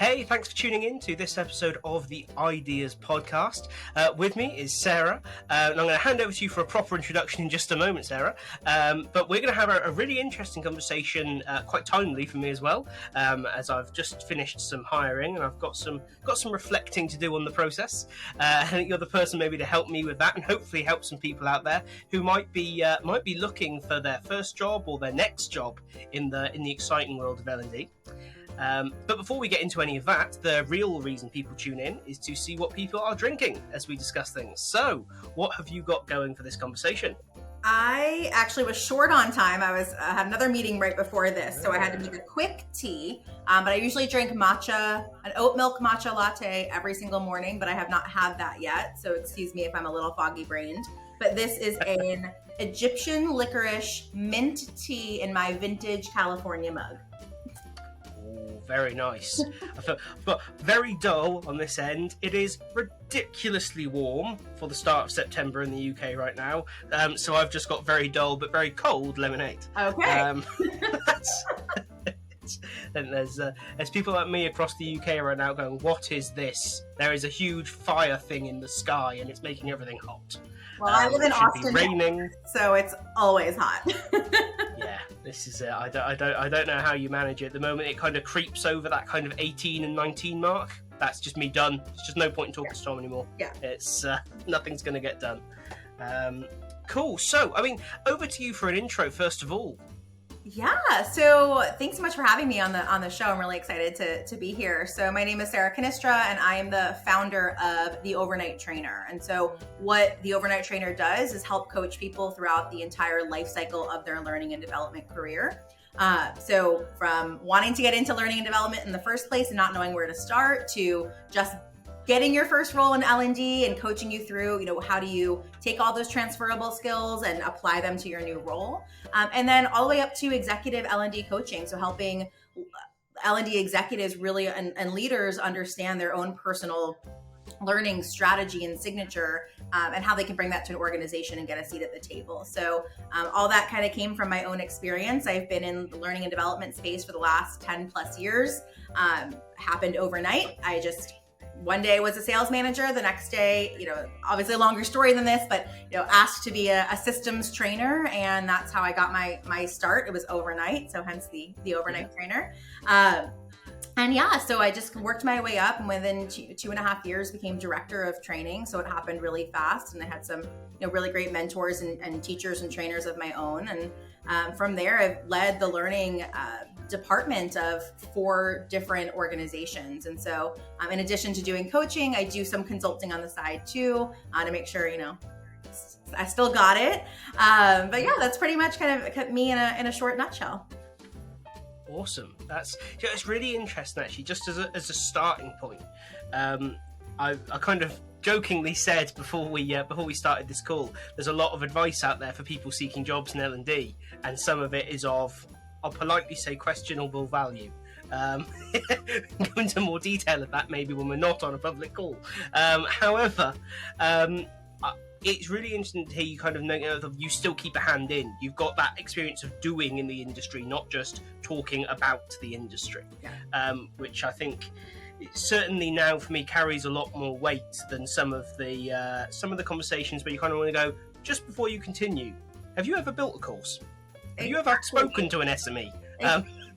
Hey, thanks for tuning in to this episode of the iDeas podcast. With me is Sarah, and I'm going to hand over to you for a proper introduction in just a moment, Sarah. But we're going to have a really interesting conversation, quite timely for me as well, as I've just finished some hiring and I've got some reflecting to do on the process. I think you're the person maybe to help me with that, and hopefully help some people out there who might be looking for their first job or their next job in the exciting world of L&D. But before we get into any of that, the real reason people tune in is to see what people are drinking as we discuss things. So, what have you got going for this conversation? I actually was short on time. I had another meeting right before this, so I had to make a quick tea. But I usually drink matcha, an oat milk matcha latte every single morning, but I have not had that yet. So excuse me if I'm a little foggy brained. But this is an Egyptian licorice mint tea in my vintage California mug. Very nice. I've got very dull on this end. It is ridiculously warm for the start of September in the UK right now. So I've just got very dull but very cold lemonade. Okay. Then there's people like me across the UK right now going, what is this? There is a huge fire thing in the sky and it's making everything hot. Well, I live in Austin, raining, so it's always hot. Yeah, this is it. I don't know how you manage it. At the moment, it kind of creeps over that kind of 18 and 19 mark. That's just me done. It's just no point in talking to Tom anymore. Yeah, it's nothing's going to get done. Cool. So, I mean, over to you for an intro first of all. Yeah, so thanks so much for having me on the show. I'm really excited to be here. So my name is Sarah Cannistra, and I am the founder of the Overnight Trainer. And so what the Overnight Trainer does is help coach people throughout the entire life cycle of their learning and development career. So from wanting to get into learning and development in the first place and not knowing where to start, to just getting your first role in L&D and coaching you through, how do you take all those transferable skills and apply them to your new role? And then all the way up to executive L&D coaching. So helping L&D executives really and leaders understand their own personal learning strategy and signature, and how they can bring that to an organization and get a seat at the table. So all that kind of came from my own experience. I've been in the learning and development space for the last 10 plus years. Happened overnight. One day was a sales manager. The next day, obviously a longer story than this, but, asked to be a systems trainer. And that's how I got my start. It was overnight. So hence the overnight trainer. So I just worked my way up, and within 2.5 years became director of training. So it happened really fast. And I had some, really great mentors and teachers and trainers of my own. And from there, I've led the learning department of 4 different organizations. And so in addition to doing coaching, I do some consulting on the side too, to make sure, I still got it. But yeah, that's pretty much kind of me in a short nutshell. Awesome. It's really interesting, actually, just as a starting point. I kind of jokingly said before we started this call, there's a lot of advice out there for people seeking jobs in L&D, and some of it is of, I'll politely say, questionable value. Go into more detail of that maybe when we're not on a public call. However, it's really interesting to hear you kind of know that you still keep a hand in. You've got that experience of doing in the industry, not just talking about the industry, which I think certainly now for me carries a lot more weight than some of the conversations where you kind of want to go, just before you continue, have you ever built a course? Have you ever spoken to an SME?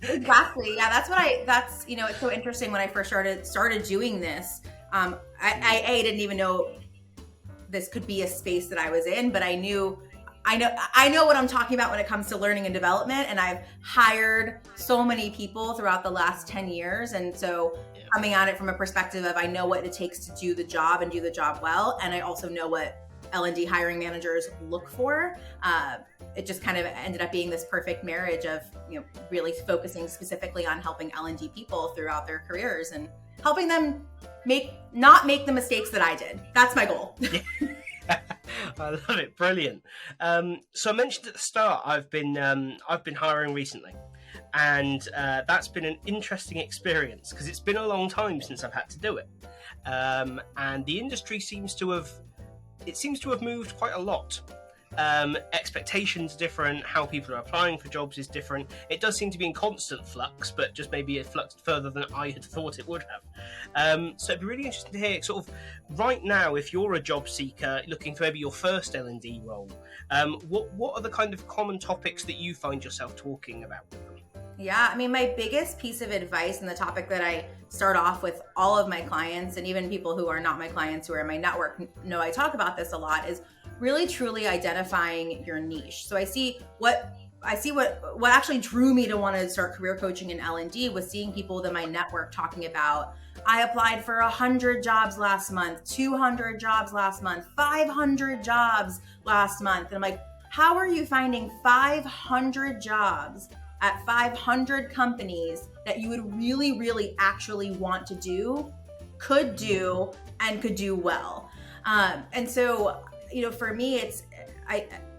Exactly. Yeah, that's it's so interesting. When I first started doing this, I didn't even know this could be a space that I was in, but I know what I'm talking about when it comes to learning and development. And I've hired so many people throughout the last 10 years. And so coming at it from a perspective of, I know what it takes to do the job and do the job well. And I also know what L&D hiring managers look for. It just kind of ended up being this perfect marriage of, really focusing specifically on helping L&D people throughout their careers and helping them not make the mistakes that I did. That's my goal. I love it. Brilliant. So I mentioned at the start, I've been hiring recently, and that's been an interesting experience because it's been a long time since I've had to do it. And the industry seems to have moved quite a lot. expectations are different, how people are applying for jobs is different. It does seem to be in constant flux, but just maybe it fluxed further than I had thought it would have. So it'd be really interesting to hear, sort of, right now, if you're a job seeker looking for maybe your first L&D role, what are the kind of common topics that you find yourself talking about with them? Yeah, I mean, my biggest piece of advice, and the topic that I start off with all of my clients, and even people who are not my clients who are in my network know I talk about this a lot, is really truly identifying your niche. So I see what actually drew me to want to start career coaching in L&D was seeing people within my network talking about, I applied for 100 jobs last month, 200 jobs last month, 500 jobs last month. And I'm like, how are you finding 500 jobs at 500 companies that you would really, really actually want to do, could do well? And so, for me, it's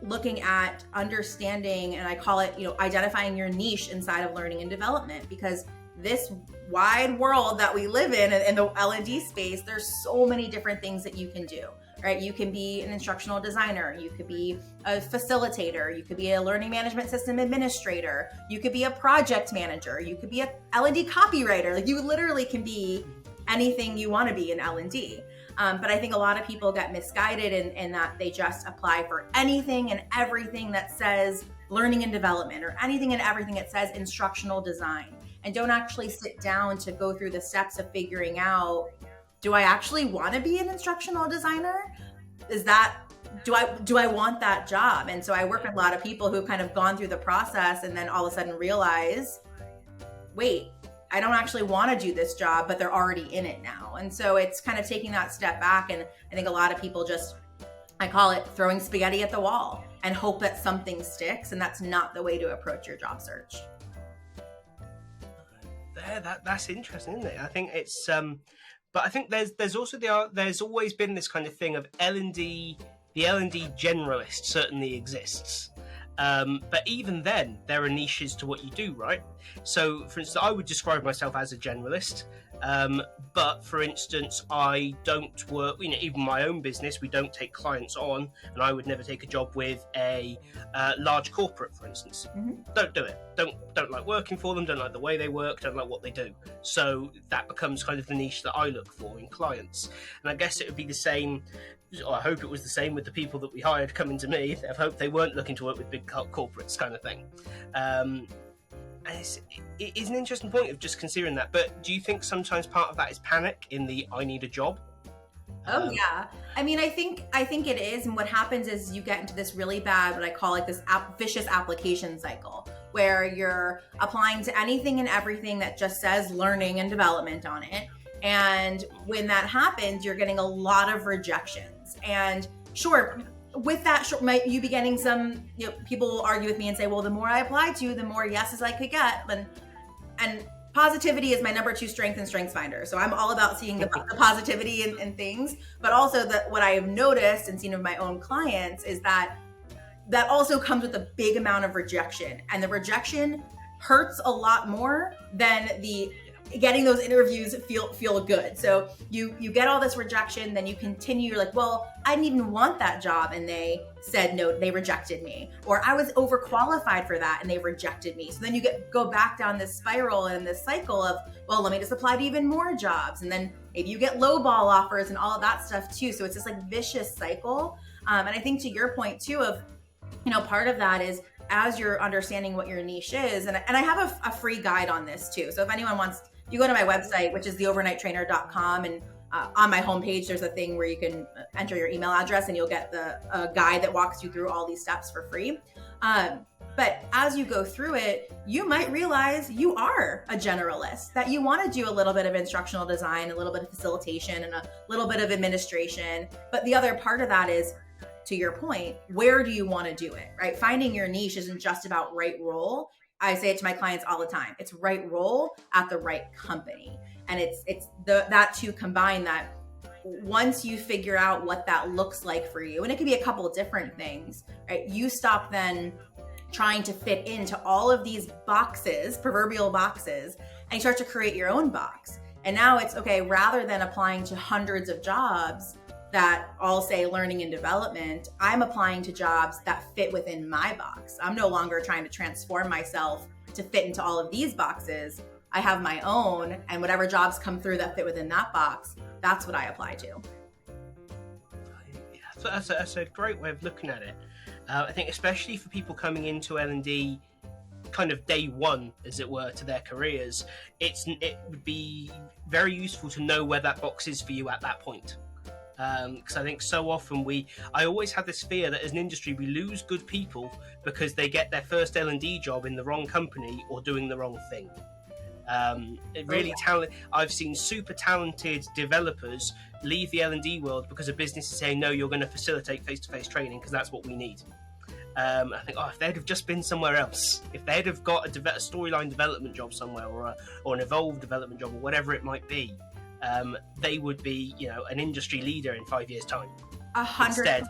looking at understanding, and I call it, identifying your niche inside of learning and development, because this wide world that we live in the L&D space, there's so many different things that you can do, right? You can be an instructional designer, you could be a facilitator, you could be a learning management system administrator, you could be a project manager, you could be a L&D copywriter. Like, you literally can be anything you want to be in L&D. But I think a lot of people get misguided in that they just apply for anything and everything that says learning and development, or anything and everything that says instructional design, and don't actually sit down to go through the steps of figuring out, do I actually want to be an instructional designer? Do I want that job? And so I work with a lot of people who've kind of gone through the process and then all of a sudden realize, wait, I don't actually want to do this job, but they're already in it now. And so it's kind of taking that step back. And I think a lot of people just, I call it throwing spaghetti at the wall and hope that something sticks. And that's not the way to approach your job search. That's interesting, isn't it? I think it's, but I think there's also there's always been this kind of thing of L&D. The L&D generalist certainly exists. But even then, there are niches to what you do, right? So, for instance, I would describe myself as a generalist. But, for instance, I don't work, even my own business, we don't take clients on, and I would never take a job with a large corporate, for instance. Mm-hmm. Don't do it. Don't like working for them, don't like the way they work, don't like what they do. So that becomes kind of the niche that I look for in clients. And I guess it would be the same, or I hope it was the same with the people that we hired coming to me. I hope they weren't looking to work with big corporates kind of thing. It is an interesting point of just considering that. But do you think sometimes part of that is panic in the I need a job? Oh yeah. I mean, I think it is. And what happens is you get into this really bad, what I call like this vicious application cycle, where you're applying to anything and everything that just says learning and development on it. And when that happens, you're getting a lot of rejections. And sure, with that, might you be getting some, people will argue with me and say, well, the more I apply to, the more yeses I could get. And positivity is my number 2 strength in StrengthsFinder. So I'm all about seeing the positivity in things, but also that what I have noticed and seen of my own clients is that also comes with a big amount of rejection, and the rejection hurts a lot more than the getting those interviews feel good. So you get all this rejection, then you continue, you're like, well, I didn't even want that job and they said no, they rejected me, or I was overqualified for that and they rejected me. So then you go back down this spiral and this cycle of, well, let me just apply to even more jobs, and then maybe you get lowball offers and all of that stuff too. So it's this like vicious cycle. And I think to your point too of, part of that is as you're understanding what your niche is, and I have a free guide on this too. So if anyone wants, you go to my website, which is theovernighttrainer.com, and on my homepage, there's a thing where you can enter your email address and you'll get a guide that walks you through all these steps for free. But as you go through it, you might realize you are a generalist, that you want to do a little bit of instructional design, a little bit of facilitation, and a little bit of administration. But the other part of that is, to your point, where do you want to do it, right? Finding your niche isn't just about right role. I say it to my clients all the time. It's right role at the right company. And it's that to combine that once you figure out what that looks like for you, and it could be a couple of different things, right? You stop then trying to fit into all of these boxes, proverbial boxes, and you start to create your own box. And now it's okay, rather than applying to hundreds of jobs, that all say learning and development, I'm applying to jobs that fit within my box. I'm no longer trying to transform myself to fit into all of these boxes. I have my own, and whatever jobs come through that fit within that box, that's what I apply to. That's a great way of looking at it. I think especially for people coming into L&D kind of day one, as it were, to their careers, it would be very useful to know where that box is for you at that point. Because I think so often I always had this fear that as an industry we lose good people because they get their first L&D job in the wrong company or doing the wrong thing. I've seen super talented developers leave the L&D world because a business is saying, no, you're going to facilitate face-to-face training because that's what we need. I think, if they'd have just been somewhere else, if they'd have got a storyline development job somewhere or an evolved development job or whatever it might be, they would be, an industry leader in 5 years' time. 100%. Instead,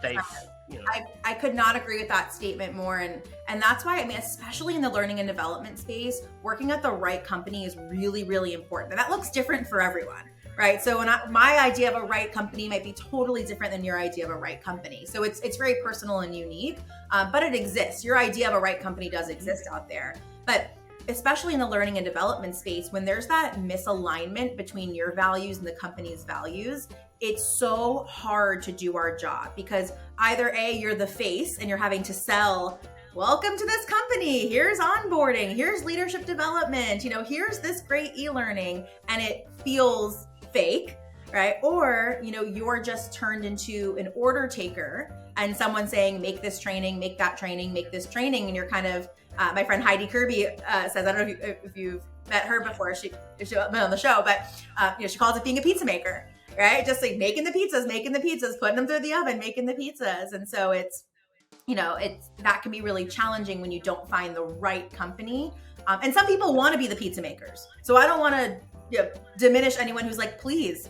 I could not agree with that statement more. And that's why, especially in the learning and development space, working at the right company is really, really important. And that looks different for everyone, right? So my idea of a right company might be totally different than your idea of a right company. So it's very personal and unique, but it exists. Your idea of a right company does exist out there. But especially in the learning and development space, when there's that misalignment between your values and the company's values, it's so hard to do our job because either A, you're the face and you're having to sell, welcome to this company, here's onboarding, here's leadership development, here's this great e-learning, and it feels fake, right? Or, you're just turned into an order taker and someone saying, make this training, make that training, make this training, and you're kind of, my friend Heidi Kirby says, I don't know if you've met her before, she's been on the show, but she calls it being a pizza maker, right? Just like making the pizzas, putting them through the oven, making the pizzas. And so it's that can be really challenging when you don't find the right company. And some people want to be the pizza makers. So I don't want to diminish anyone who's like, please,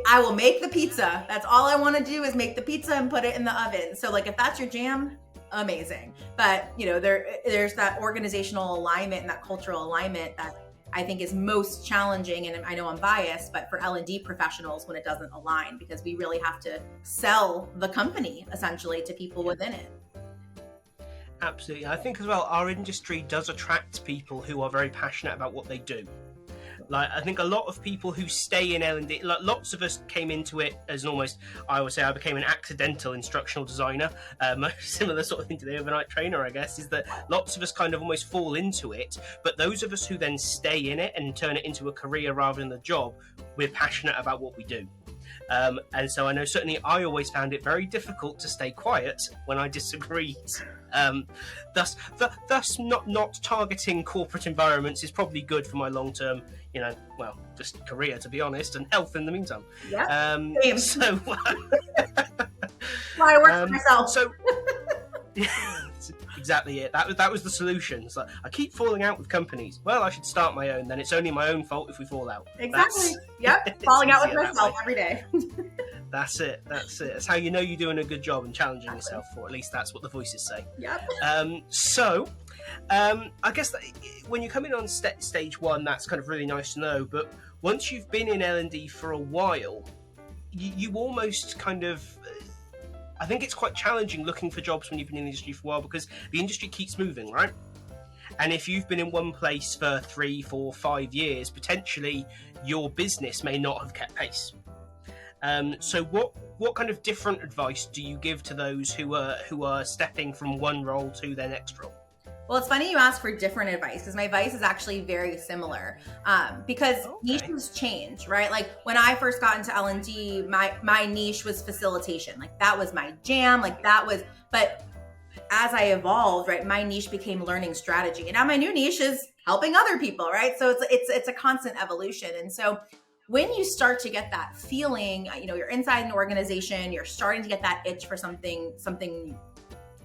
I will make the pizza. That's all I want to do is make the pizza and put it in the oven. So like, if that's your jam, amazing. But there's that organizational alignment and that cultural alignment that I think is most challenging. And I know I'm biased, but for L&D professionals when it doesn't align, because we really have to sell the company essentially to people within it. Absolutely. I think as well, our industry does attract people who are very passionate about what they do. Like, I think a lot of people who stay in L&D, lots of us came into it as almost, I would say I became an accidental instructional designer. Similar sort of thing to the overnight trainer, I guess, is that lots of us kind of almost fall into it. But those of us who then stay in it and turn it into a career rather than a job, we're passionate about what we do. And so I know certainly I always found it very difficult to stay quiet when I disagreed. Thus not targeting corporate environments is probably good for my long-term, just career, to be honest, and health in the meantime. Yeah. So I work for myself. So exactly it. That was the solution. It's like, I keep falling out with companies. Well, I should start my own. Then it's only my own fault if we fall out. Exactly. Yep. Falling out with myself every day. That's it. That's how you know you're doing a good job and challenging yourself, or at least that's what the voices say. Yep. I guess that when you come in on stage one, that's kind of really nice to know. But once you've been in L&D for a while, you almost kind of... I think it's quite challenging looking for jobs when you've been in the industry for a while because the industry keeps moving, right? And if you've been in one place for 3, 4, 5 years, potentially your business may not have kept pace. So what kind of different advice do you give to those who are stepping from one role to their next role? Well, it's funny you ask for different advice because my advice is actually very similar because niches change, right? Like when I first got into L&D, my niche was facilitation. Like that was my jam. But as I evolved, right, my niche became learning strategy. And now my new niche is helping other people, right? So it's a constant evolution. And so when you start to get that feeling, you're inside an organization, you're starting to get that itch for something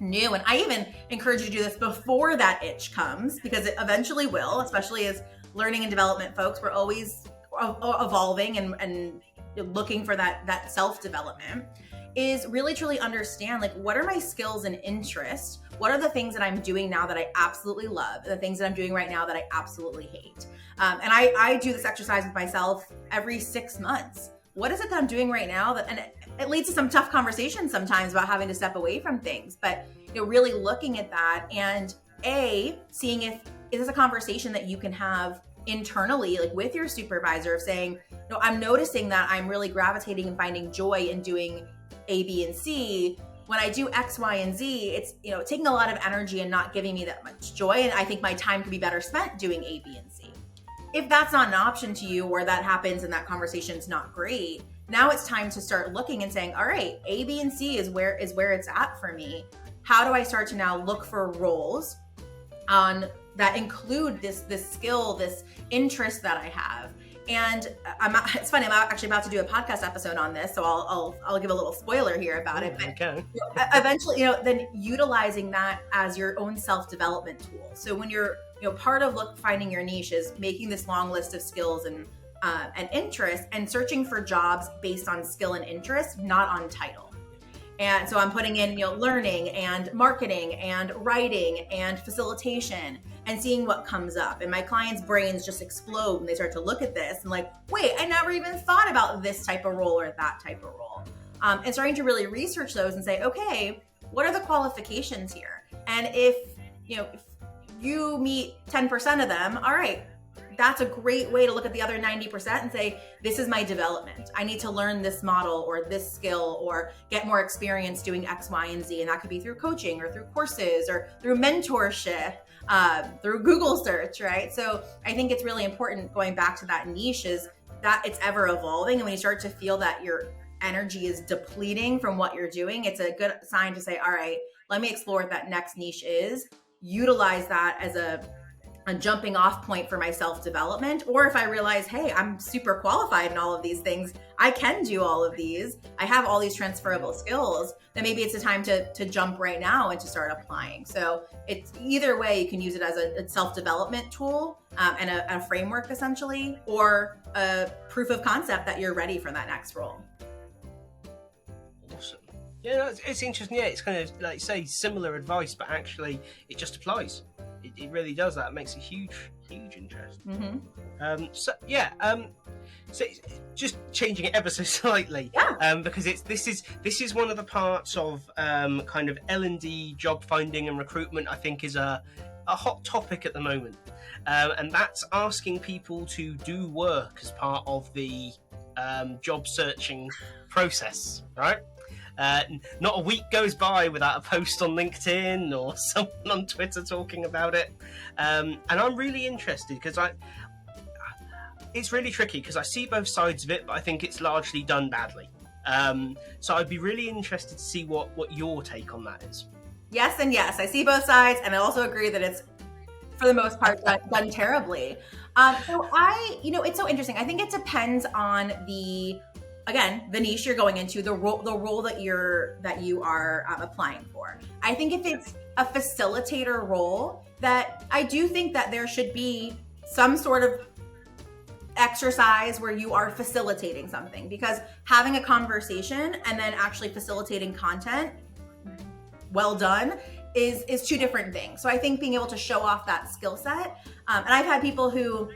new. And I even encourage you to do this before that itch comes because it eventually will, especially as learning and development folks. We're always evolving and looking for that self-development, is really truly understand, like, what are my skills and interests? What are the things that I'm doing now that I absolutely love? The things that I'm doing right now that I absolutely hate? And I do this exercise with myself every 6 months. what is it that I'm doing right now? And it leads to some tough conversations sometimes about having to step away from things, but really looking at that and seeing if is this a conversation that you can have internally, like with your supervisor, of saying, I'm noticing that I'm really gravitating and finding joy in doing A, B, and C. When I do X, Y, and Z, it's taking a lot of energy and not giving me that much joy. And I think my time could be better spent doing A, B, and C. If that's not an option to you, or that happens and that conversation is not great, now it's time to start looking and saying, all right, A, B, and C is where it's at for me. How do I start to now look for roles that include this skill, this interest that I have? And it's funny, I'm actually about to do a podcast episode on this, so I'll give a little spoiler here about it. But okay. Eventually, then utilizing that as your own self-development tool. So when you're, part of finding your niche is making this long list of skills and interests, and searching for jobs based on skill and interest, not on title. And so I'm putting in, learning and marketing and writing and facilitation and seeing what comes up. And my clients' brains just explode when they start to look at this and like, wait, I never even thought about this type of role or that type of role. And starting to really research those and say, okay, what are the qualifications here? And if you meet 10% of them, all right, that's a great way to look at the other 90% and say, this is my development. I need to learn this model or this skill or get more experience doing X, Y, and Z. And that could be through coaching or through courses or through mentorship, through Google search, right? So I think it's really important, going back to that niche, is that it's ever evolving. And when you start to feel that your energy is depleting from what you're doing, it's a good sign to say, all right, let me explore what that next niche is, utilize that as a jumping off point for my self-development. Or if I realize, hey, I'm super qualified in all of these things, I can do all of these, I have all these transferable skills, then maybe it's a time to jump right now and to start applying. So it's either way, you can use it as a self-development tool and a framework essentially, or a proof of concept that you're ready for that next role. Awesome. Yeah, it's interesting. Yeah, it's kind of like you say, similar advice, but actually it just applies. It really does that. It makes a huge interest. Mm-hmm. So just changing it ever so slightly, because this is one of the parts of kind of L&D job finding and recruitment. I think is a hot topic at the moment, and that's asking people to do work as part of the job searching process, right? Not a week goes by without a post on LinkedIn or someone on Twitter talking about it. And I'm really interested because it's really tricky because I see both sides of it, but I think it's largely done badly. So I'd be really interested to see what your take on that is. Yes and yes. I see both sides, and I also agree that it's, for the most part, done terribly. So it's so interesting. I think it depends on the niche you're going into, the role that you are applying for. I think if it's a facilitator role, that I do think that there should be some sort of exercise where you are facilitating something, because having a conversation and then actually facilitating content well done is two different things. So I think being able to show off that skill set, and I've had people who,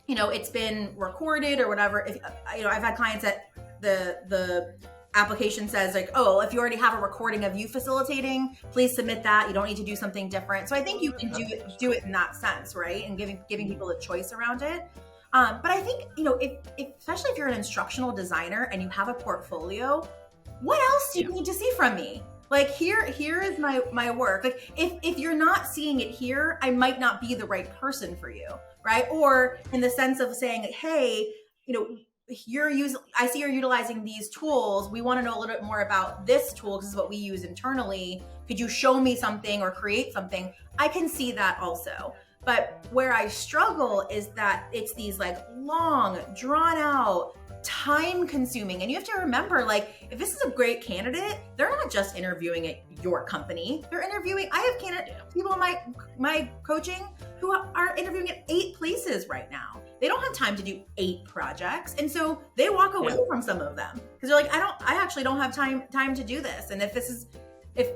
it's been recorded or whatever. I've had clients that the application says like, oh, if you already have a recording of you facilitating, please submit that. You don't need to do something different. So I think you can do it in that sense, right? And giving people a choice around it. But I think, especially if you're an instructional designer and you have a portfolio, what else do you need to see from me? Like here is my work. Like if you're not seeing it here, I might not be the right person for you, right? Or in the sense of saying, hey, I see you're utilizing these tools. We want to know a little bit more about this tool. This is what we use internally. Could you show me something or create something? I can see that also. But where I struggle is that it's these like long, drawn out, time consuming. And you have to remember, like, if this is a great candidate, they're not just interviewing at your company. They're interviewing, I have people in my coaching who are interviewing at 8 places right now. They don't have time to do 8 projects. And so they walk away from some of them because they're like, I actually don't have time to do this. And if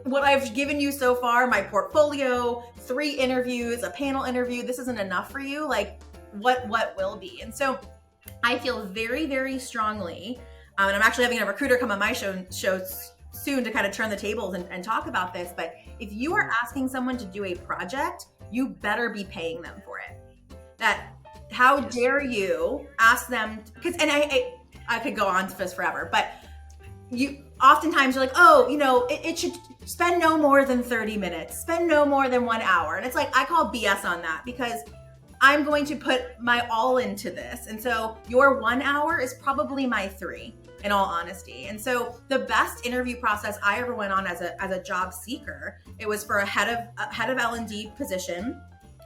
what I've given you so far, my portfolio, 3 interviews, a panel interview, this isn't enough for you, like what will be? And so I feel very, very strongly And I'm actually having a recruiter come on my show soon to kind of turn the tables and talk about this. But if you are asking someone to do a project, you better be paying them for it. How dare you ask them, because, and I could go on to this forever, but you oftentimes you're like, oh, it should spend no more than 30 minutes, spend no more than 1 hour. And it's like, I call BS on that, because I'm going to put my all into this. And so your 1 hour is probably my 3, in all honesty. And so the best interview process I ever went on as a job seeker, it was for a head of L&D position,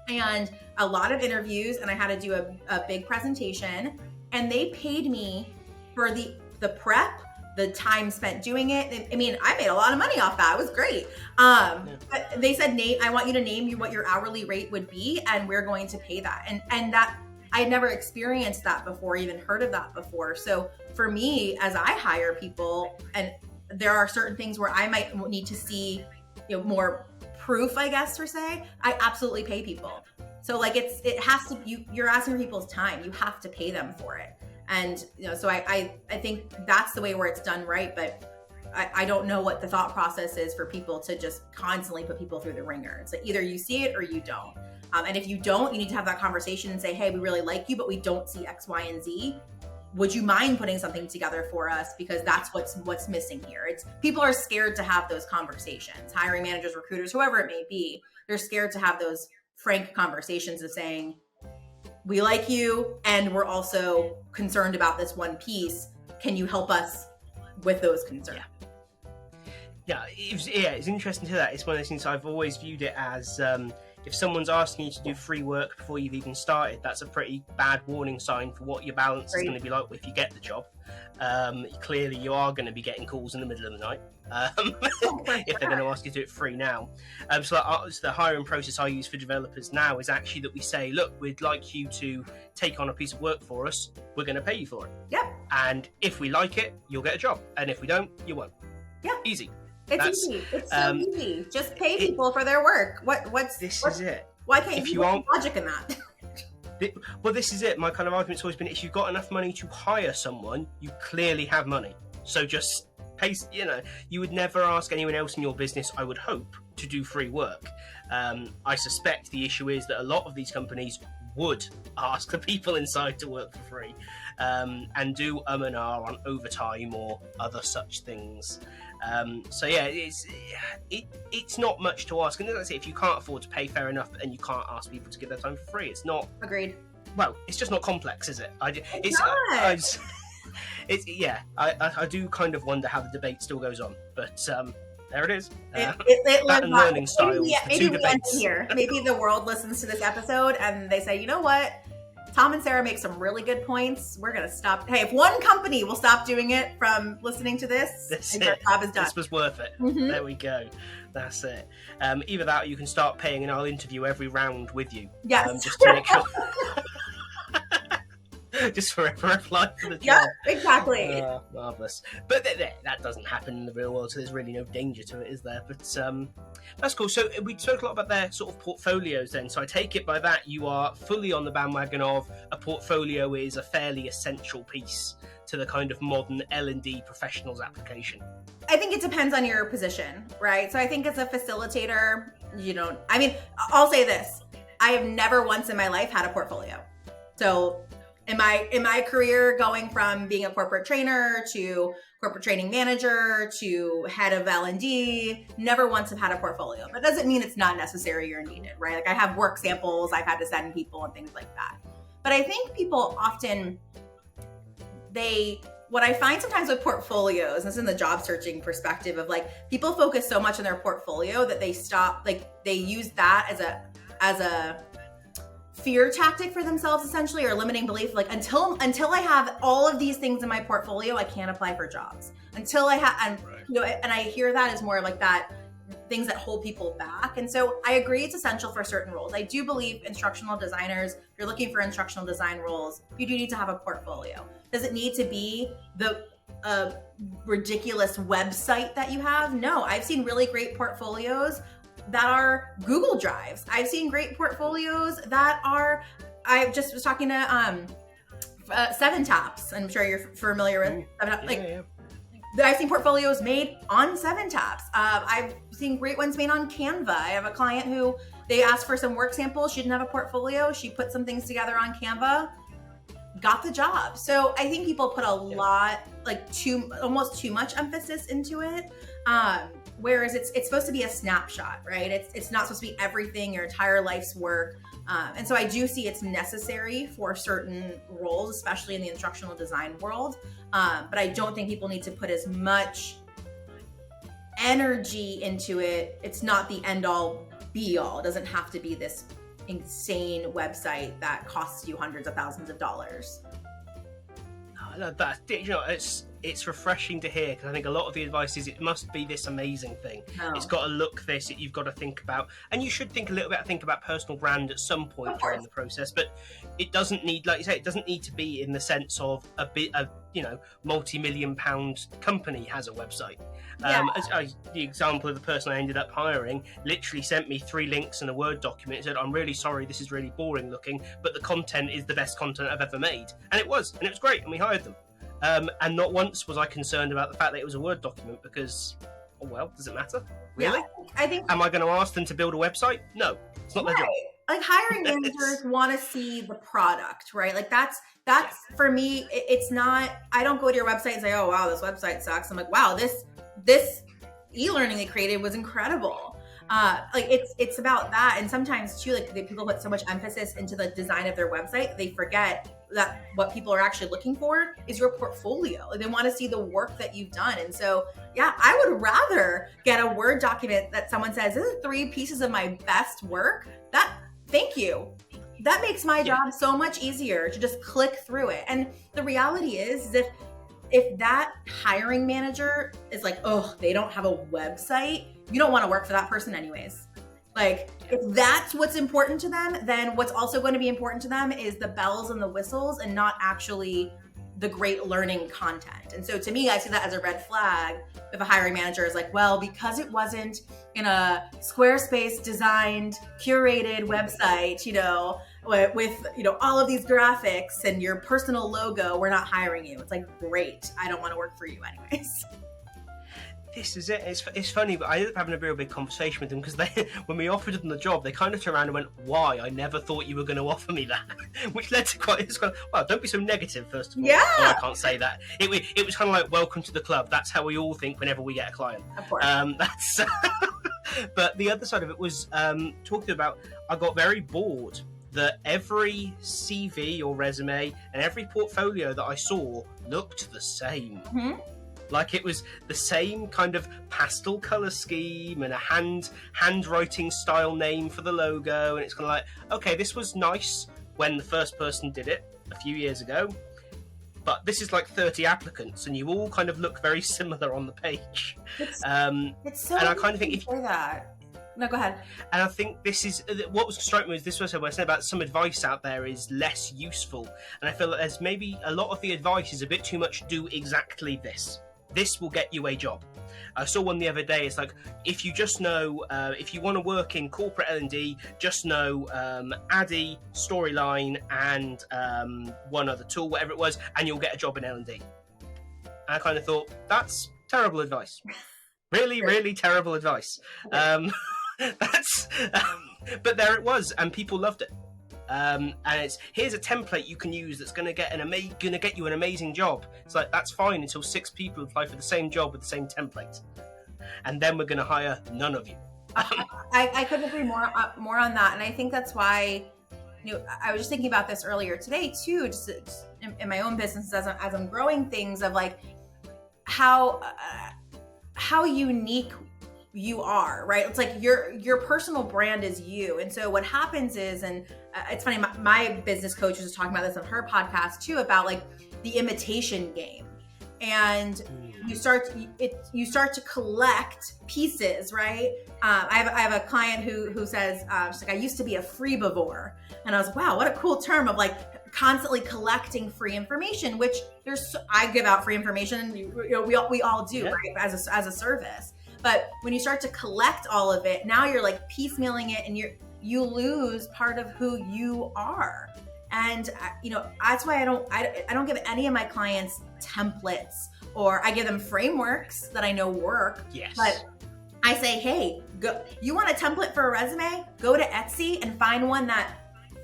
and a lot of interviews, and I had to do a big presentation, and they paid me for the prep, the time spent doing it. I mean, I made a lot of money off that. It was great. But they said, Nate, I want you to name what your hourly rate would be, and we're going to pay that. And that, I had never experienced that before, even heard of that before. So for me, as I hire people, and there are certain things where I might need to see, more proof, I guess, per se, I absolutely pay people. So like it has to, you're asking for people's time. You have to pay them for it. And, so I think that's the way where it's done right. But I don't know what the thought process is for people to just constantly put people through the ringer. It's like either you see it or you don't. And if you don't, you need to have that conversation and say, hey, we really like you, but we don't see X, Y, and Z. Would you mind putting something together for us? Because that's what's missing here. People are scared to have those conversations. Hiring managers, recruiters, whoever it may be, they're scared to have those frank conversations of saying, we like you, and we're also concerned about this one piece. Can you help us with those concerns? Yeah, it's interesting to hear that. It's one of those things I've always viewed it as, if someone's asking you to do free work before you've even started, that's a pretty bad warning sign for what your balance is going to be like if you get the job. Clearly, you are going to be getting calls in the middle of the night if they're going to ask you to do it free now. So the hiring process I use for developers now is actually that we say, look, we'd like you to take on a piece of work for us. We're going to pay you for it. Yep. And if we like it, you'll get a job. And if we don't, you won't. Yeah. Easy. It's easy. It's so easy. Just pay people for their work. This is it. Why can't you put logic in that? Well, this is it. My kind of argument's always been, if you've got enough money to hire someone, you clearly have money. So just pay, you would never ask anyone else in your business, I would hope, to do free work. I suspect the issue is that a lot of these companies would ask the people inside to work for free, and do and R on overtime or other such things. It's not much to ask, and that's it. If you can't afford to pay, fair enough, and you can't ask people to give their time for free. It's not agreed. Well, it's just not complex, is it? I do kind of wonder how the debate still goes on, but there it is. That and learning styles. Maybe we end here. Maybe the world listens to this episode and they say, you know what? Tom and Sarah make some really good points. We're going to stop. Hey, if one company will stop doing it from listening to this, our job is done. This was worth it. Mm-hmm. There we go. That's it. Either that or you can start paying and I'll interview every round with you. Yes. Just to make sure. Just for applying for the job. Yeah, exactly. Marvellous. But that doesn't happen in the real world, so there's really no danger to it, is there? But that's cool. So we spoke a lot about their sort of portfolios then. So I take it by that you are fully on the bandwagon of a portfolio is a fairly essential piece to the kind of modern L&D professionals application. I think it depends on your position, right? So I think as a facilitator, I'll say this. I have never once in my life had a portfolio. So in my career, going from being a corporate trainer to corporate training manager to head of L&D, never once have had a portfolio. That doesn't mean it's not necessary or needed, right? Like I have work samples I've had to send people and things like that. But I think people often, what I find sometimes with portfolios, this is in the job searching perspective of like, people focus so much on their portfolio that they stop, like they use that as a fear tactic for themselves, essentially, or limiting belief. Like until I have all of these things in my portfolio, I can't apply for jobs. Until I have, and I hear that as more like that, things that hold people back. And so I agree it's essential for certain roles. I do believe instructional designers, if you're looking for instructional design roles, you do need to have a portfolio. Does it need to be the ridiculous website that you have? No, I've seen really great portfolios that are Google Drives. I've seen great portfolios that are, I just was talking to 7 Taps. I'm sure you're familiar with 7 Taps. Yeah. I've seen portfolios made on 7 Taps. I've seen great ones made on Canva. I have a client who they asked for some work samples. She didn't have a portfolio. She put some things together on Canva, got the job. So I think people put a lot, like almost too much emphasis into it. Whereas it's supposed to be a snapshot, right? It's not supposed to be everything, your entire life's work. And so I do see it's necessary for certain roles, especially in the instructional design world. But I don't think people need to put as much energy into it. It's not the end all be all. It doesn't have to be this insane website that costs you hundreds of thousands of dollars. No, that, it's refreshing to hear, because I think a lot of the advice is it must be this amazing thing. No. It's got to look this, you've got to think about, and you should think a little bit, think about personal brand at some point during the process, but it doesn't need, like you say, it doesn't need to be in the sense of a bit of, multi-million pound company has a website. The example of the person I ended up hiring literally sent me 3 links in a Word document and said, I'm really sorry, this is really boring looking, but the content is the best content I've ever made. And it was great, and we hired them. And not once was I concerned about the fact that it was a Word document, because, does it matter? Really? Yeah, I think. Am I going to ask them to build a website? No, it's not their job. Like hiring managers want to see the product, right? Like that's for me. It's not. I don't go to your website and say, "Oh wow, this website sucks." I'm like, "Wow, this e-learning they created was incredible." It's about that. And sometimes too, like people put so much emphasis into the design of their website, they forget that what people are actually looking for is your portfolio. Like they want to see the work that you've done. And so, yeah, I would rather get a Word document that someone says, "This is 3 pieces of my best work." Thank you. That makes my job so much easier to just click through it. And the reality is if that hiring manager is like, oh, they don't have a website, you don't want to work for that person anyways. Like if that's what's important to them, then what's also going to be important to them is the bells and the whistles and not actually the great learning content. And so to me, I see that as a red flag if a hiring manager is like, well, because it wasn't in a Squarespace designed, curated website, with all of these graphics and your personal logo, we're not hiring you. It's like, great. I don't want to work for you anyways. This is it. It's funny, but I ended up having a real big conversation with them, because when we offered them the job, they kind of turned around and went, "Why? I never thought you were going to offer me that," which led to well, don't be so negative. First of all, yeah, I can't say that. It was kind of like, welcome to the club. That's how we all think whenever we get a client. Of course. That's. But the other side of it was talking about. I got very bored that every CV or resume and every portfolio that I saw looked the same. Mm-hmm. Like it was the same kind of pastel color scheme and a handwriting style name for the logo. And it's kind of like, okay, this was nice when the first person did it a few years ago, but this is like 30 applicants and you all kind of look very similar on the page. It's so and I kind of think if you that. No, go ahead. And I think this is what was striking me was this was what I said about some advice out there is less useful. And I feel that there's maybe a lot of the advice is a bit too much do exactly this. This will get you a job. I saw one the other day. It's like, if you just know, if you want to work in corporate L&D, just know Addy, Storyline, and one other tool, whatever it was, and you'll get a job in L&D. And I kind of thought, that's terrible advice. Really, really terrible advice. But there it was, and people loved it. And here's a template you can use that's going to get you an amazing job. It's like, that's fine until 6 people apply for the same job with the same template, and then we're going to hire none of you. I couldn't agree more on that, and I think that's why I was just thinking about this earlier today too, just in my own business as I'm growing things, of like how unique you are, right? It's like your personal brand is you. And so what happens is, and it's funny, my business coach was just talking about this on her podcast too, about like the imitation game. And you start to collect pieces, right? I have a client who says, she's like, I used to be a freebivore. And I was like, wow, what a cool term of like constantly collecting free information, which I give out free information, we all do, yeah, right? As a service. But when you start to collect all of it, now you're like piecemealing it, and you lose part of who you are. And that's why I don't give any of my clients templates, or I give them frameworks that I know work. Yes. But I say, hey, go, you want a template for a resume? Go to Etsy and find one that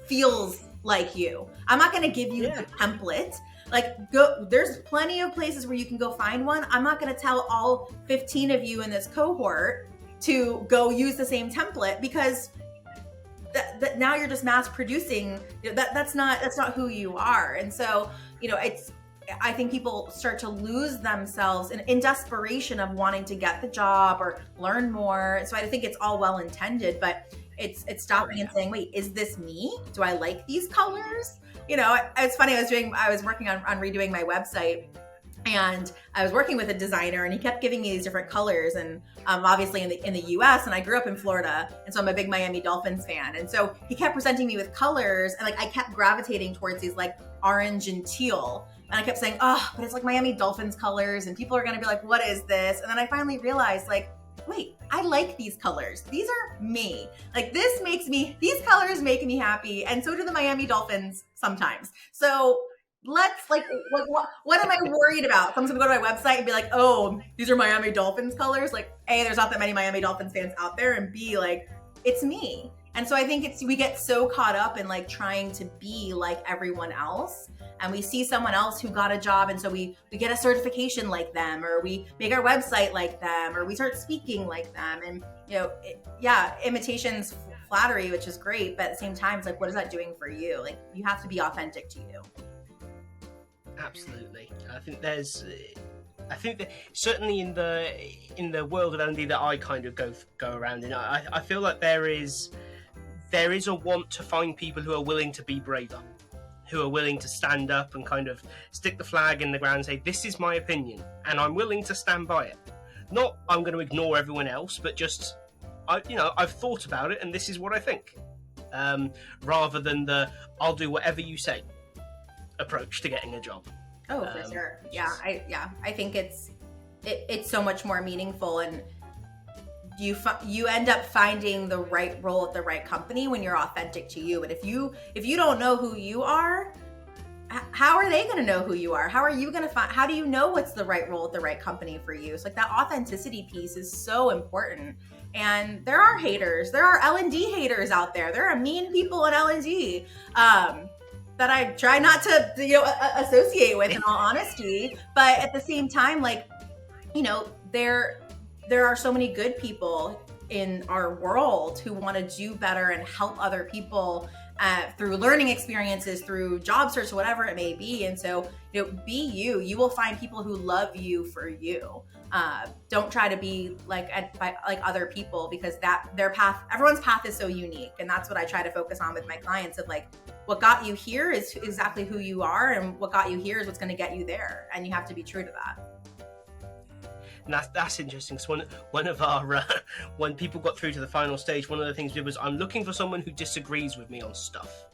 feels like you. I'm not going to give you the template. Like, go, there's plenty of places where you can go find one. I'm not going to tell all 15 of you in this cohort to go use the same template, because that now you're just mass producing. That's not who you are. And so, I think people start to lose themselves in desperation of wanting to get the job or learn more. So I think it's all well intended, but it's stopping and saying, wait, is this me? Do I like these colors? It's funny. I was working on redoing my website, and I was working with a designer, and he kept giving me these different colors. And obviously in the US, and I grew up in Florida, and so I'm a big Miami Dolphins fan. And so he kept presenting me with colors, and I kept gravitating towards these orange and teal. And I kept saying, oh, but it's Miami Dolphins colors, and people are going to be like, what is this? And then I finally realized, wait, I like these colors. These are me. These colors make me happy. And so do the Miami Dolphins sometimes. So let's what am I worried about? Someone's gonna go to my website and be like, oh, these are Miami Dolphins colors. A, there's not that many Miami Dolphins fans out there. And B, it's me. And so I think we get so caught up in trying to be like everyone else. And we see someone else who got a job, and so we get a certification like them, or we make our website like them, or we start speaking like them. And imitation's flattery, which is great, but at the same time, it's what is that doing for you? You have to be authentic to you. Absolutely. I think that certainly in the world of L&D that I kind of go around in, I feel like there is a want to find people who are willing to be braver, who are willing to stand up and kind of stick the flag in the ground and say, this is my opinion and I'm willing to stand by it. Not I'm going to ignore everyone else, but just I've thought about it and this is what I think, rather than the I'll do whatever you say approach to getting a job. Oh, for sure. I think it's so much more meaningful, and you end up finding the right role at the right company when you're authentic to you. But if you don't know who you are, how are they going to know who you are? How are you going to how do you know what's the right role at the right company for you? So that authenticity piece is so important. And there are haters. There are L&D haters out there. There are mean people in L&D that I try not to associate with, in all honesty. But at the same time, there are so many good people in our world who want to do better and help other people through learning experiences, through job search, whatever it may be. And so, be you. You will find people who love you for you. Don't try to be like other people, because their path, everyone's path is so unique. And that's what I try to focus on with my clients, of what got you here is exactly who you are, and what got you here is what's going to get you there. And you have to be true to that. And that's interesting. So one of our when people got through to the final stage, one of the things we did was, I'm looking for someone who disagrees with me on stuff.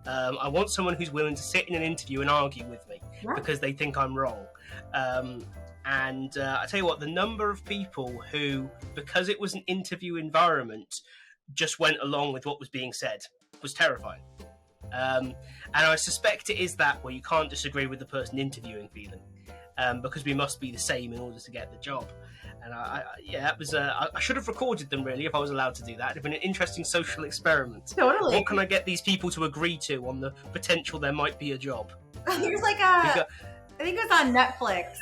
I want someone who's willing to sit in an interview and argue with me because they think I'm wrong. And I tell you what, the number of people who, because it was an interview environment, just went along with what was being said was terrifying. And I suspect it is that where you can't disagree with the person interviewing feeling. Because we must be the same in order to get the job. And that was I should have recorded them, really, if I was allowed to do that. It'd have been an interesting social experiment. Totally. What can I get these people to agree to on the potential there might be a job? There's I think it was on Netflix.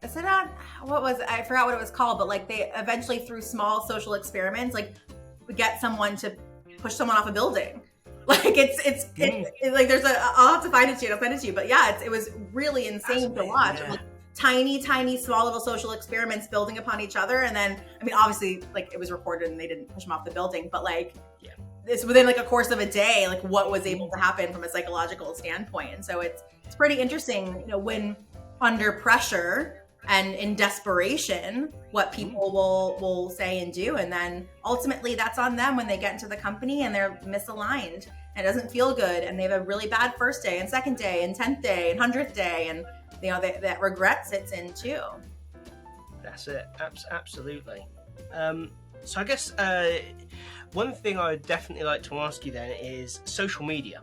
Is it on, I forgot what it was called, but they eventually, through small social experiments, would get someone to push someone off a building. It's there's I'll have to find it to you. I'll send it to you. But yeah, it was really insane to watch. Yeah. Tiny, small little social experiments building upon each other. And then, obviously, it was recorded and they didn't push them off the building, but it's within a course of a day, what was able to happen from a psychological standpoint. And so it's pretty interesting, when under pressure and in desperation, what people will say and do. And then ultimately that's on them when they get into the company and they're misaligned and it doesn't feel good. And they have a really bad first day and second day and 10th day and 100th day. And that regret sits in too. That's it. Absolutely. So I guess one thing I would definitely like to ask you then is social media.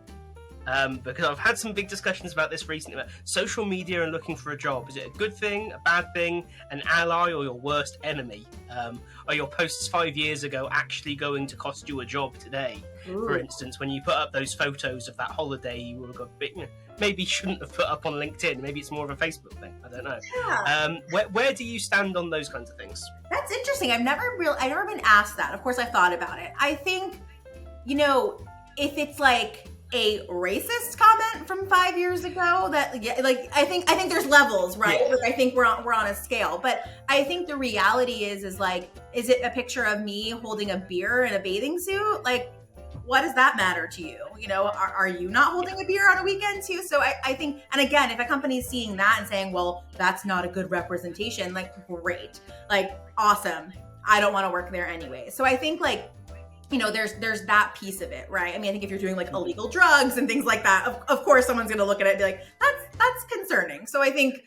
because I've had some big discussions about this recently, about social media and looking for a job. Is it a good thing, a bad thing, an ally, or your worst enemy? Are your posts 5 years ago actually going to cost you a job today? Ooh. For instance, when you put up those photos of that holiday you would have maybe shouldn't have put up on LinkedIn. Maybe it's more of a Facebook thing. I don't know. Yeah. Where do you stand on those kinds of things? That's interesting. I've never been asked that. Of course, I've thought about it. I think, if it's like a racist comment from 5 years ago, that I think there's levels, right? Yeah. Like, I think we're on a scale, but I think the reality is it a picture of me holding a beer in a bathing suit? Like, what does that matter to you? Are you not holding a beer on a weekend too? So I think, and again, if a company is seeing that and saying, well, that's not a good representation, like, great, like, awesome. I don't want to work there anyway. So I think there's that piece of it, right? I mean, I think if you're doing like illegal drugs and things like that, of course someone's going to look at it and be like, that's concerning. So I think,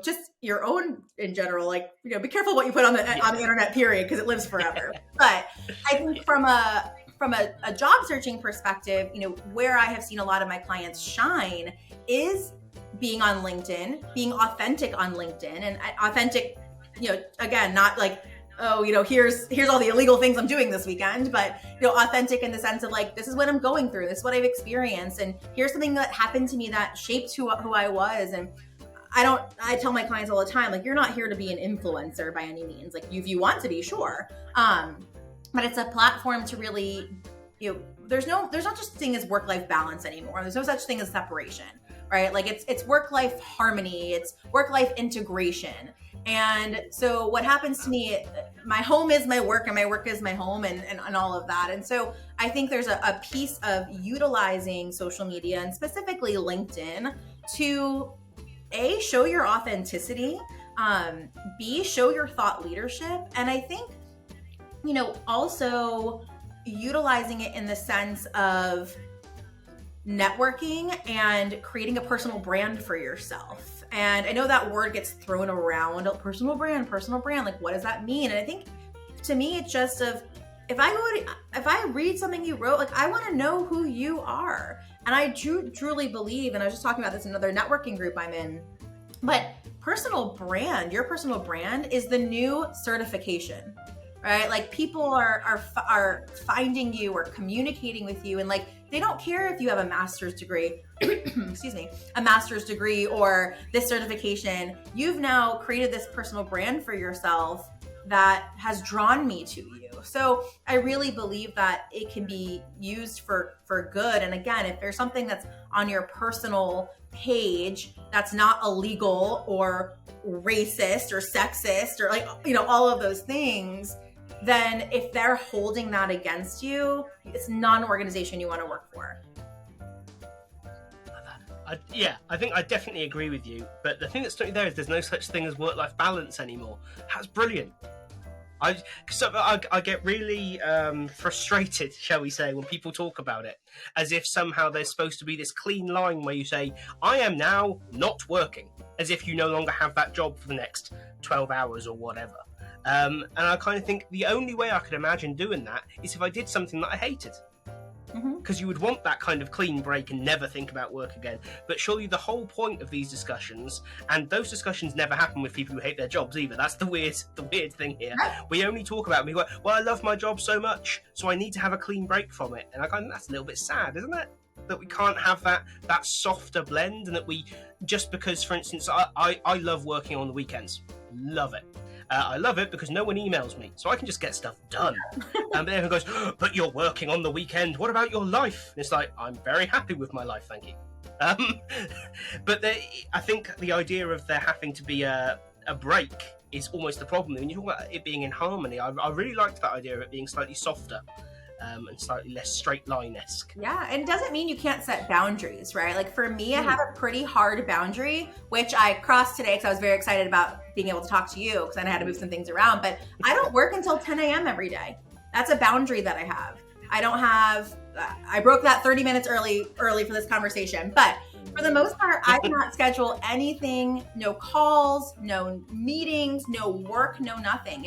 just your own in general, be careful what you put on the internet, period, because it lives forever. But I think from a job searching perspective, where I have seen a lot of my clients shine is being on LinkedIn, being authentic on LinkedIn, and authentic, again, not like, oh, here's all the illegal things I'm doing this weekend, but, authentic in the sense of this is what I'm going through. This is what I've experienced. And here's something that happened to me that shaped who I was. And I tell my clients all the time, you're not here to be an influencer by any means. If you want to be, sure. But it's a platform to really, there's not just thing as work-life balance anymore. There's no such thing as separation, right? It's work-life harmony. It's work-life integration. And so what happens to me, my home is my work and my work is my home and all of that. And so I think there's a piece of utilizing social media and specifically LinkedIn to A, show your authenticity, B, show your thought leadership. And I think, also utilizing it in the sense of networking and creating a personal brand for yourself. And I know that word gets thrown around, personal brand. What does that mean? And I think to me, it's just if I read something you wrote, I want to know who you are. And I truly believe, and I was just talking about this in another networking group I'm in, but your personal brand is the new certification, right? People are finding you or communicating with you, and they don't care if you have a master's degree, excuse me, a master's degree or this certification. You've now created this personal brand for yourself that has drawn me to you. So I really believe that it can be used for good. And again, if there's something that's on your personal page that's not illegal or racist or sexist or all of those things, then if they're holding that against you, it's not an organization you want to work for. I think I definitely agree with you. But the thing that's struck me there is there's no such thing as work-life balance anymore. That's brilliant. I get really frustrated, shall we say, when people talk about it, as if somehow there's supposed to be this clean line where you say, I am now not working, as if you no longer have that job for the next 12 hours or whatever. And I kind of think the only way I could imagine doing that is if I did something that I hated. Because you would want that kind of clean break and never think about work again. But surely the whole point of these discussions, and those discussions never happen with people who hate their jobs either. That's the weird thing here. We only talk about me. Well, I love my job so much, so I need to have a clean break from it. And I kind of, that's a little bit sad, isn't it? That we can't have that softer blend, and that we, just because, for instance, I love working on the weekends. Love it. I love it because no one emails me, so I can just get stuff done. But everyone goes, but you're working on the weekend. What about your life? And it's I'm very happy with my life, thank you. But I think the idea of there having to be a break is almost the problem. When you talk about it being in harmony, I really liked that idea of it being slightly softer. And slightly less straight line-esque. Yeah, and it doesn't mean you can't set boundaries, right? For me, I have a pretty hard boundary, which I crossed today because I was very excited about being able to talk to you because then I had to move some things around. But I don't work until 10 a.m. every day. That's a boundary that I have. I broke that 30 minutes early for this conversation. But for the most part, I cannot schedule anything, no calls, no meetings, no work, no nothing.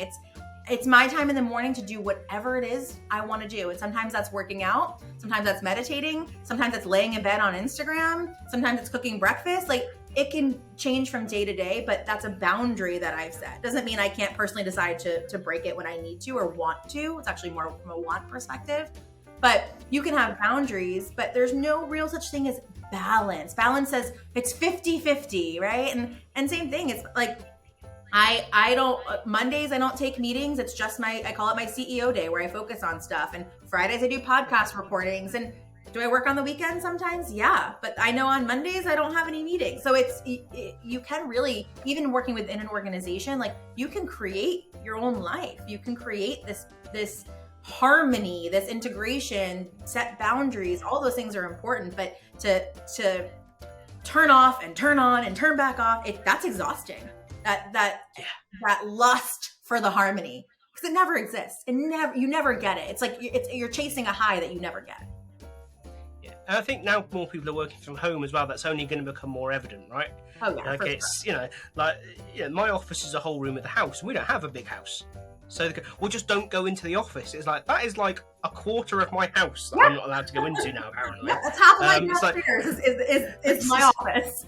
it's my time in the morning to do whatever it is I want to do. And sometimes that's working out. Sometimes that's meditating. Sometimes that's laying in bed on Instagram. Sometimes it's cooking breakfast. Like, it can change from day to day, but that's a boundary that I've set. Doesn't mean I can't personally decide to break it when I need to or want to. It's actually more from a want perspective. But you can have boundaries, but there's no real such thing as balance. Balance says it's 50-50, right? And same thing. It's like, I don't, Mondays I don't take meetings. It's just I call it my CEO day where I focus on stuff. And Fridays I do podcast recordings. And do I work on the weekend sometimes? Yeah. But I know on Mondays I don't have any meetings. So you can really, even working within an organization, like, you can create your own life. You can create this harmony, this integration, set boundaries. All those things are important, but to turn off and turn on and turn back off, that's exhausting. That lust for the harmony, because it never exists. You never get it. It's like you're chasing a high that you never get. Yeah, and I think now more people are working from home as well. That's only going to become more evident, right? Oh yeah, like it's sure. My office is a whole room of the house. We don't have a big house. So they go, well, just don't go into the office. It's like, that is like a quarter of my house that I'm not allowed to go into now, apparently. Yeah, that's half of my downstairs is my office.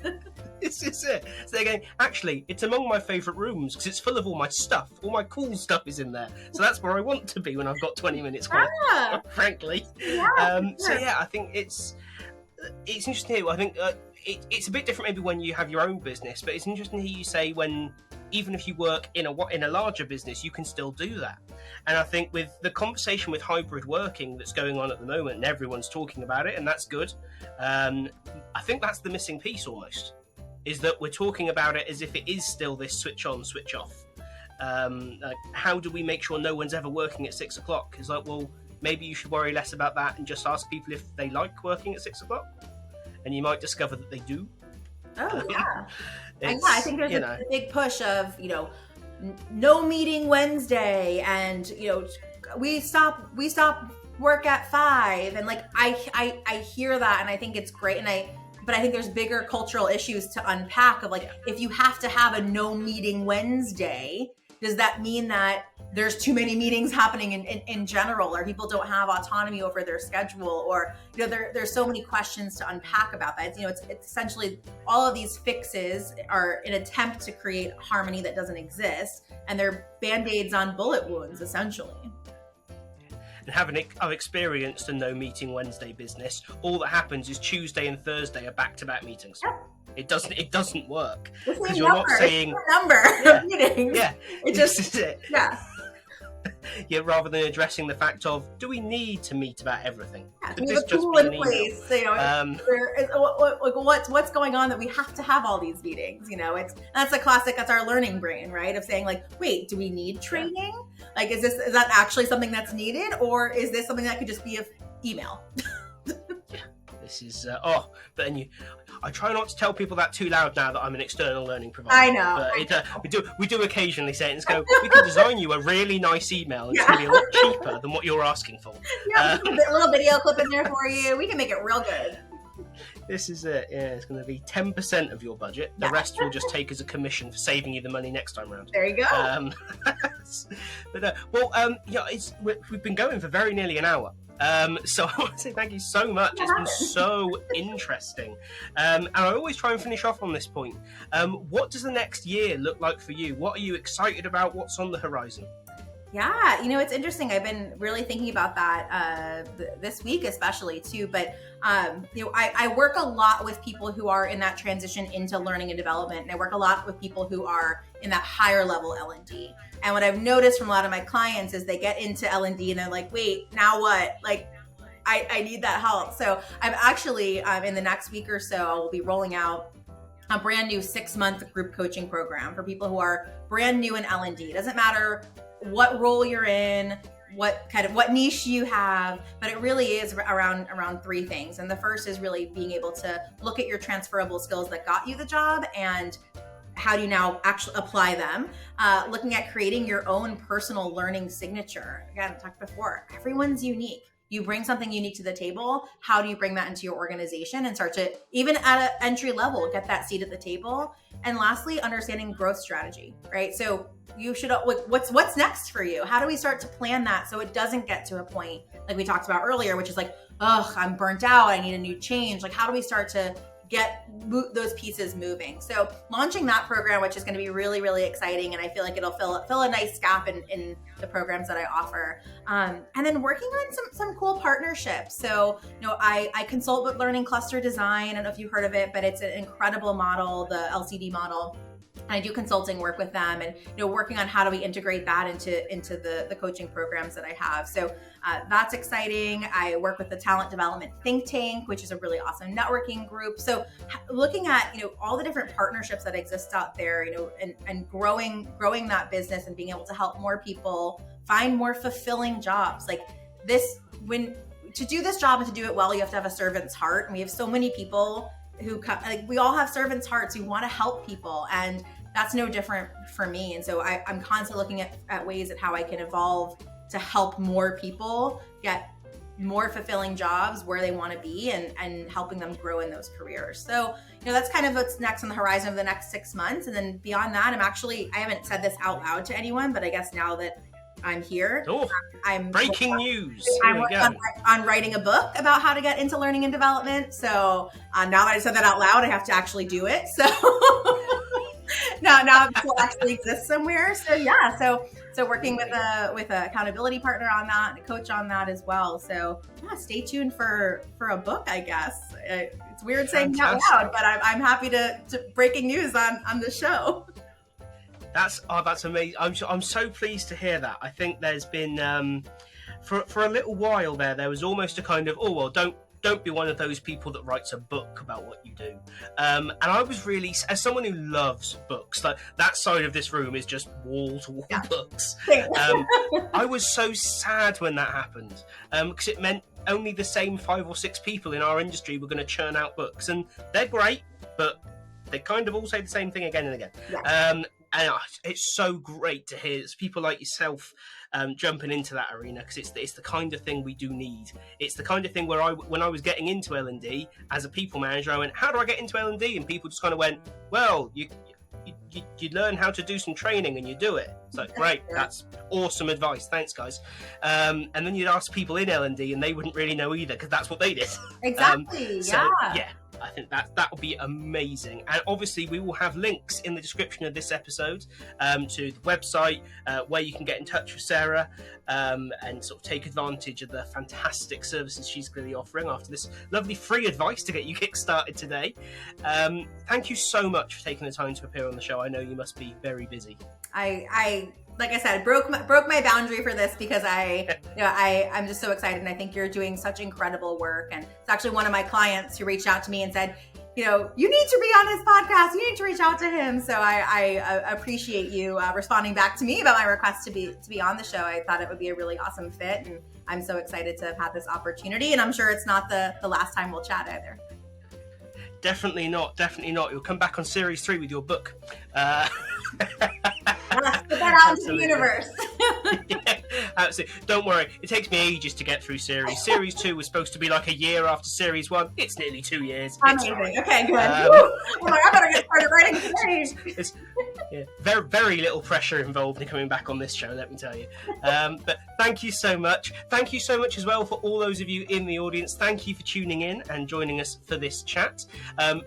It's it. So they're going, actually, it's among my favourite rooms because it's full of all my stuff. All my cool stuff is in there. So that's where I want to be when I've got 20 minutes quiet, frankly. Yeah, So yeah, I think it's interesting here. I think it's a bit different maybe when you have your own business, but it's interesting to hear you say when, even if you work in a larger business, you can still do that. And I think with the conversation with hybrid working that's going on at the moment, and everyone's talking about it, and that's good. I think that's the missing piece almost, is that we're talking about it as if it is still this switch on, switch off. Like, how do we make sure no one's ever working at 6 o'clock? It's like, well, maybe you should worry less about that and just ask people if they like working at 6 o'clock. And you might discover that they do. Oh, yeah. And yeah, I think there's a big push of, no meeting Wednesday, and, we stop work at 5. And like, I hear that, and I think it's great. But I think there's bigger cultural issues to unpack of, like, if you have to have a no meeting Wednesday, does that mean that there's too many meetings happening in general, or people don't have autonomy over their schedule, or there's so many questions to unpack about that. It's essentially all of these fixes are an attempt to create harmony that doesn't exist, and they're band-aids on bullet wounds essentially. And I've experienced a no meeting Wednesday business. All that happens is Tuesday and Thursday are back-to-back meetings. Yep. It doesn't work because you're not saying number of meetings. Yeah, this is it. Yeah. Yeah, rather than addressing the fact of, do we need to meet about everything? Yeah, we have a tool in place. What's going on that we have to have all these meetings? That's a classic. That's our learning brain, right? Of saying, like, wait, do we need training? Yeah. Like, is that actually something that's needed, or is this something that could just be an email? Yeah, this is but then I try not to tell people that too loud now that I'm an external learning provider. I know. But we do occasionally say it and go, we can design you a really nice email. It's going to be a lot cheaper than what you're asking for. Yeah, a little video clip in there for you. We can make it real good. This is it. Yeah, it's going to be 10% of your budget. The rest we'll just take as a commission for saving you the money next time round. There you go. We've been going for very nearly an hour. So I want to say thank you so much. It's been so interesting. And I always try and finish off on this point. What does the next year look like for you? What are you excited about? What's on the horizon? Yeah, it's interesting. I've been really thinking about that this week, especially too. But I work a lot with people who are in that transition into learning and development, and I work a lot with people who are in that higher level L&D. And what I've noticed from a lot of my clients is they get into L&D and they're like, wait, now what? Like, I need that help. So I'm actually in the next week or so, I will be rolling out a brand new 6-month group coaching program for people who are brand new in L&D. It doesn't matter what role you're in, what niche you have, but it really is around 3 things. And the first is really being able to look at your transferable skills that got you the job and how do you now actually apply them? Looking at creating your own personal learning signature. Again, I talked before, everyone's unique. you bring something unique to the table. How do you bring that into your organization and start to, even at an entry level, get that seat at the table? And lastly, understanding growth strategy, right? So you should, what's next for you? How do we start to plan that so it doesn't get to a point like we talked about earlier, which is like, ugh, I'm burnt out, I need a new change. Like, how do we start to get those pieces moving? So launching that program, which is going to be really, really exciting. And I feel like it'll fill a nice gap in the programs that I offer. And then working on some cool partnerships. So, I consult with Learning Cluster Design. I don't know if you've heard of it, but it's an incredible model, the LCD model. I do consulting work with them and working on how do we integrate that into the coaching programs that I have. So that's exciting. I work with the Talent Development Think Tank, which is a really awesome networking group. So looking at all the different partnerships that exist out there, and growing that business and being able to help more people find more fulfilling jobs. Like this, to do this job and to do it well, you have to have a servant's heart. And we have so many people who we all have servants' hearts who want to help people, and that's no different for me. And so I'm constantly looking at ways at how I can evolve to help more people get more fulfilling jobs where they want to be and helping them grow in those careers. So, that's kind of what's next on the horizon of the next 6 months. And then beyond that, I haven't said this out loud to anyone, but I guess now that I'm here. Oh, I'm breaking news. I'm on writing a book about how to get into learning and development. So now that I said that out loud, I have to actually do it. So now it will actually exist somewhere. So yeah, so working with a accountability partner on that, and a coach on that as well. So yeah, stay tuned for a book, I guess. It's weird saying it out loud, but I'm happy to breaking news on the show. That's amazing. I'm so pleased to hear that. I think there's been for a little while there was almost a kind of, oh well, don't be one of those people that writes a book about what you do. And I was really, as someone who loves books, like that side of this room is just wall to wall books. I was so sad when that happened because it meant only the same 5 or 6 people in our industry were going to churn out books, and they're great, but they kind of all say the same thing again and again. Yeah. And it's so great to hear people like yourself jumping into that arena, because it's the kind of thing we do need. It's the kind of thing where when I was getting into L&D as a people manager, I went, how do I get into L&D? And people just kind of went, well, you learn how to do some training and you do it. It's like, great, that's awesome advice. Thanks, guys. And then you'd ask people in L&D and they wouldn't really know either, because that's what they did. Exactly, yeah. I think that will be amazing. And obviously we will have links in the description of this episode to the website where you can get in touch with Sarah and sort of take advantage of the fantastic services she's clearly offering after this lovely free advice to get you kick-started today. Thank you so much for taking the time to appear on the show. I know you must be very busy. I like I said, broke my boundary for this because I'm just so excited, and I think you're doing such incredible work. And it's actually one of my clients who reached out to me and said, you need to be on his podcast. You need to reach out to him. So I appreciate you responding back to me about my request to be on the show. I thought it would be a really awesome fit, and I'm so excited to have had this opportunity. And I'm sure it's not the last time we'll chat either. Definitely not. You'll come back on series 3 with your book. Put that out into the universe. Yeah, absolutely. Don't worry. It takes me ages to get through series. Series 2 was supposed to be like a year after series 1. It's nearly 2 years. Amazing. Okay, good. Oh my, I better get started writing today. Yeah, very, very little pressure involved in coming back on this show, let me tell you. But thank you so much. Thank you so much as well for all those of you in the audience. Thank you for tuning in and joining us for this chat.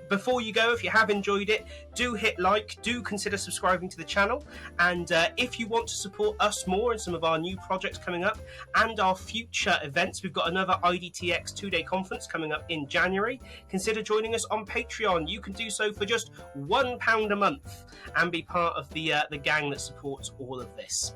Before you go, if you have enjoyed it, do hit like, do consider subscribing to the channel. And if you want to support us more in some of our new projects coming up and our future events, we've got another IDTX 2-day conference coming up in January. Consider joining us on Patreon. You can do so for just £1 a month and be part of the gang that supports all of this.